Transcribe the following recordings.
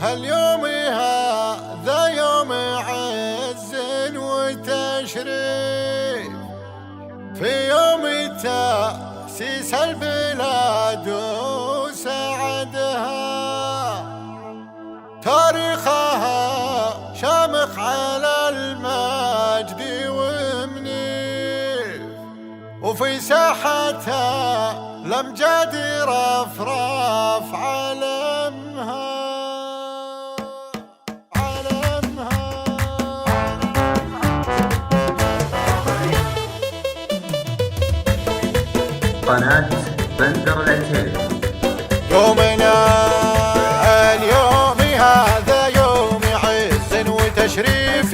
هاليوم هذا يوم عز وتشريف، في يوم تأسيس البلاد وسعدها، تاريخها شامخ على المجد ومنيف، وفي ساحتها الأمجاد رفرف علمها. قناة بندر العتيبي. يومنا اليوم هذا يوم عز وتشريف،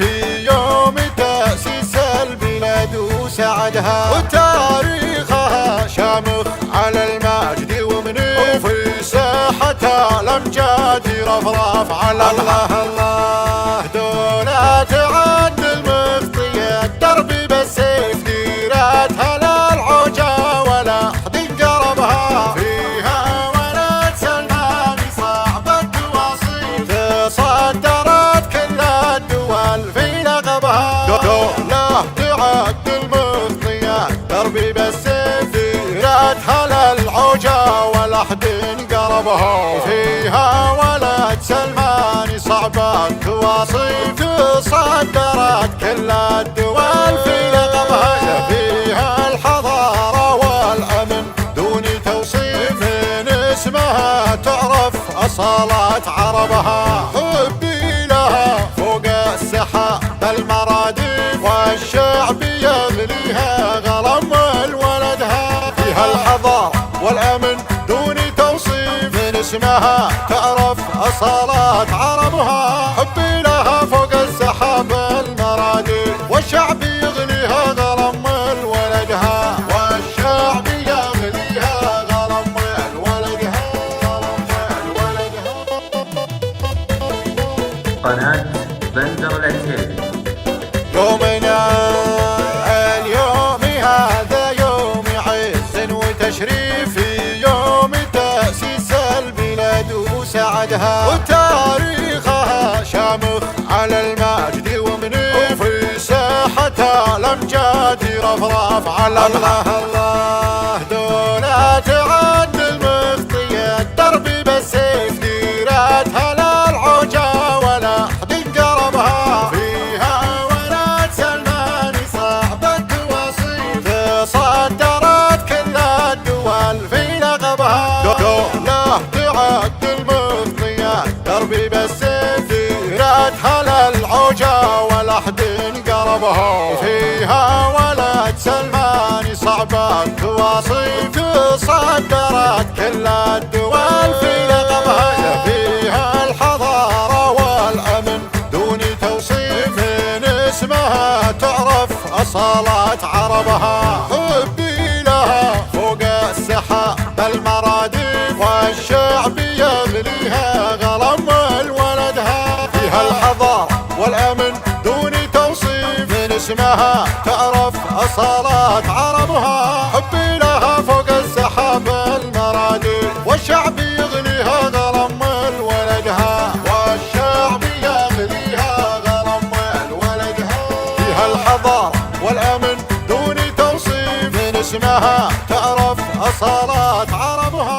يوم تأسيس البلاد وسعدها، وتاريخها شامخ على المجد ومنيف، وفي ساحتها الأمجاد رفرف على الله. الله دولة تعد المخطية الدرب بالسيف، ديرتها للعوجة ولا حد قربها، فيها ولد سلمان صعب التواصيل، تصدرت كل الدول في لقبها. دولة تعد المخطية الدرب بالسيف، ديرتها للعوجة ولا حد قربها، فيها ولد سلمان صعب التواصيل، تصدرت كل الدول في لقبها، فيها الحضارة والأمن دون توصيف، من اسمها تعرف أصالات عربها، حبي لها فوق السحاب المراديف، والشعب يغليها غرام ولدها، فيها الحضارة والأمن دون توصيف، من اسمها تعرف أصالات عربها، حبي لها فوق السحاب المراديف، والشعب يغليها غرام ولدها، والشعب يغليها غرام ولدها، قناة بندر العتيبي. يومنا اليوم هذا يوم عز وتشريف، يوم تأسيس البلاد وسعدها، وتاريخها شامخ على المجد ومنيف، وفي ساحتها الأمجاد رفرف على الله. الله دولة تعد المخطية الدرب بالسيف، ديرتها للعوجة ولا حد قربها، فيها ولد سلمان صعب التواصيل، تصدرت كل الدول في لقبها. دولة تعد المخطية الدرب بالسيف، ديرتها للعوجة ولا حد قربها، فيها ولد سلمان صعب التواصيل، تصدرت كل الدول في لقبها، فيها الحضارة والأمن دون توصيف، من اسمها تعرف أصالات عربها، حبي لها فوق السحاب المراديف، والشعب يغليها غرام ولدها، فيها الحضارة والأمن دون توصيف، من اسمها تعرف أصالات عربها، حبي لها فوق السحاب المراديف، والشعب يغليها غرام ولدها، والشعب يغليها غرام ولدها، فيها الحضارة والأمن دون توصيف، من اسمها تعرف أصالات عربها.